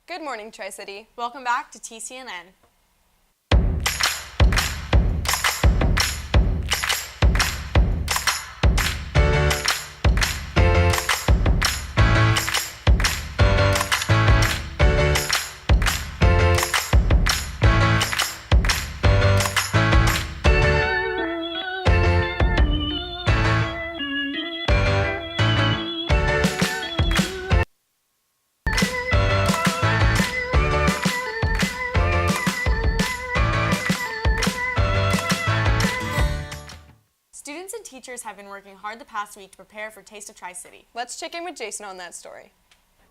Good morning, Tri-City. Welcome back to TCNN. Students and teachers have been working hard the past week to prepare for Taste of Tri-City. Let's check in with Jason on that story.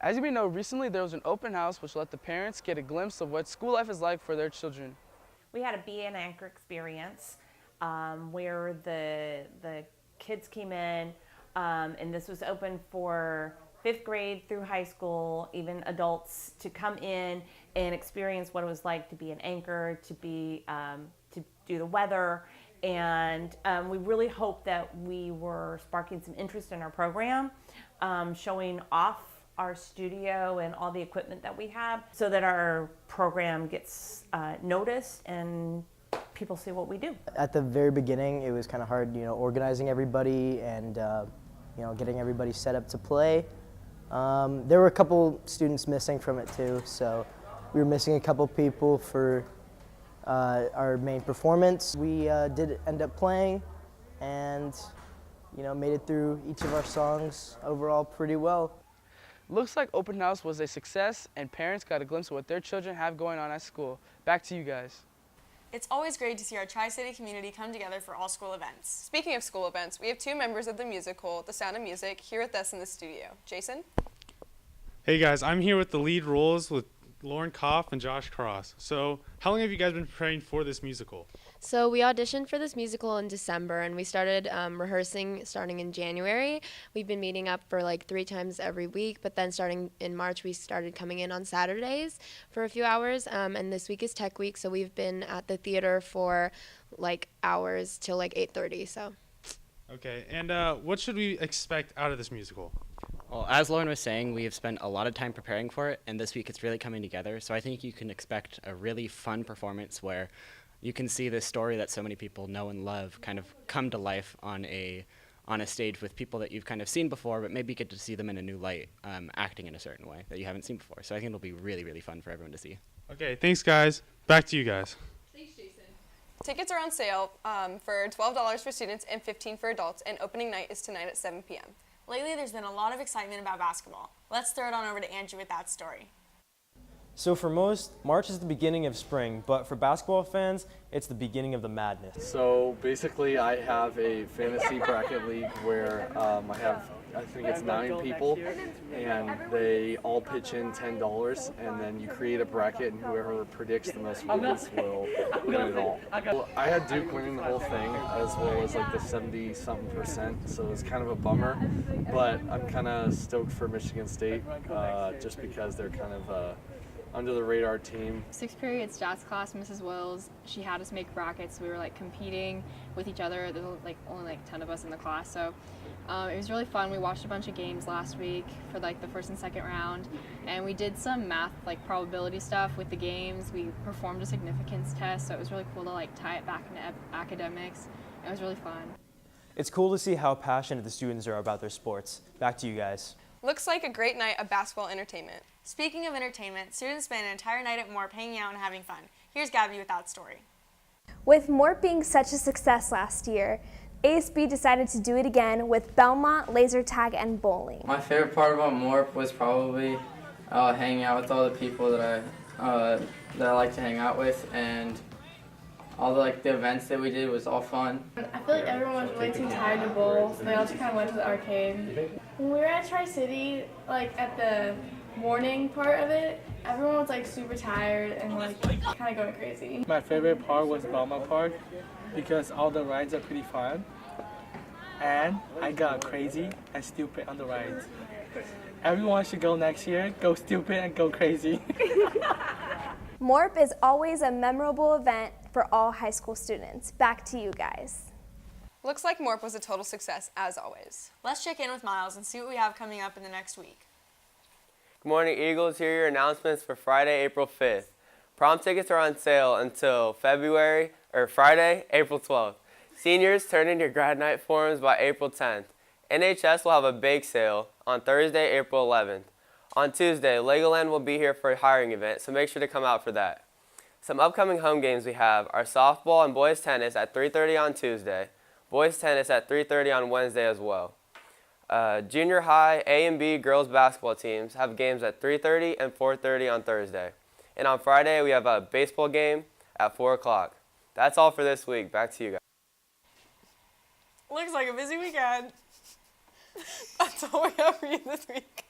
As you may know, recently there was an open house which let the parents get a glimpse of what school life is like for their children. We had a Be an Anchor experience where the kids came in, and this was open for 5th grade through high school, even adults, to come in and experience what it was like to be an anchor, to do the weather. And we really hope that we were sparking some interest in our program, showing off our studio and all the equipment that we have so that our program gets noticed and people see what we do. At the very beginning, it was kind of hard, organizing everybody and, getting everybody set up to play. There were a couple students missing from it too, so we were missing a couple people for our main performance. We did end up playing and made it through each of our songs overall pretty well. Looks like open house was a success and parents got a glimpse of what their children have going on at school. Back to you guys. It's always great to see our Tri-City community come together for all school events. Speaking of school events, we have two members of the musical, The Sound of Music, here with us in the studio. Jason? Hey guys, I'm here with the lead roles with Lauren Koff and Josh Cross. So how long have you guys been preparing for this musical? So we auditioned for this musical in December, and we started rehearsing starting in January. We've been meeting up for like 3 times every week, but then starting in March, we started coming in on Saturdays for a few hours, and this week is Tech Week, so we've been at the theater for like hours till like 8:30. So. Okay, and what should we expect out of this musical? Well, as Lauren was saying, we have spent a lot of time preparing for it, and this week it's really coming together. So I think you can expect a really fun performance where you can see this story that so many people know and love kind of come to life on a stage with people that you've kind of seen before, but maybe get to see them in a new light, acting in a certain way that you haven't seen before. So I think it'll be really, really fun for everyone to see. Okay, thanks guys. Back to you guys. Thanks, Jason. Tickets are on sale for $12 for students and $15 for adults, and opening night is tonight at 7 p.m. Lately, there's been a lot of excitement about basketball. Let's throw it on over to Andrew with that story. So for most, March is the beginning of spring, but for basketball fans, it's the beginning of the madness. So basically I have a fantasy bracket league where I think it's 9 people, and they all pitch in $10, and then you create a bracket, and whoever predicts the most wins will win it all. Well, I had Duke winning the whole thing, as well as like the 70-something%, so it's kind of a bummer, but I'm kind of stoked for Michigan State, just because they're kind of under the radar team. 6th period stats class, Mrs. Wills, she had us make brackets. We were like competing with each other. There were like only like 10 of us in the class, so it was really fun. We watched a bunch of games last week for like the first and second round, and we did some math like probability stuff with the games. We performed a significance test, so it was really cool to like tie it back into academics. It was really fun. It's cool to see how passionate the students are about their sports. Back to you guys. Looks like a great night of basketball entertainment. Speaking of entertainment, students spent an entire night at MORP hanging out and having fun. Here's Gabby with that story. With MORP being such a success last year, ASB decided to do it again with Belmont, laser tag, and bowling. My favorite part about MORP was probably hanging out with all the people that I like to hang out with, and all the events that we did was all fun. I feel like everyone was way too tired to bowl, so they all just kind of went to the arcade. When we were at Tri-City, at the morning part of it, everyone was super tired and kind of going crazy. My favorite part was Belmont Park because all the rides are pretty fun, and I got crazy and stupid on the rides. Everyone should go next year, go stupid and go crazy. MORP is always a memorable event for all high school students. Back to you guys. Looks like MORP was a total success, as always. Let's check in with Miles and see what we have coming up in the next week. Good morning, Eagles. Here are your announcements for Friday, April 5th. Prom tickets are on sale until Friday, April 12th. Seniors, turn in your grad night forms by April 10th. NHS will have a bake sale on Thursday, April 11th. On Tuesday, Legoland will be here for a hiring event, so make sure to come out for that. Some upcoming home games we have are softball and boys tennis at 3:30 on Tuesday, boys tennis at 3:30 on Wednesday as well. Junior high A and B girls basketball teams have games at 3:30 and 4:30 on Thursday. And on Friday, we have a baseball game at 4 o'clock. That's all for this week. Back to you guys. Looks like a busy weekend. That's all we have for you this week.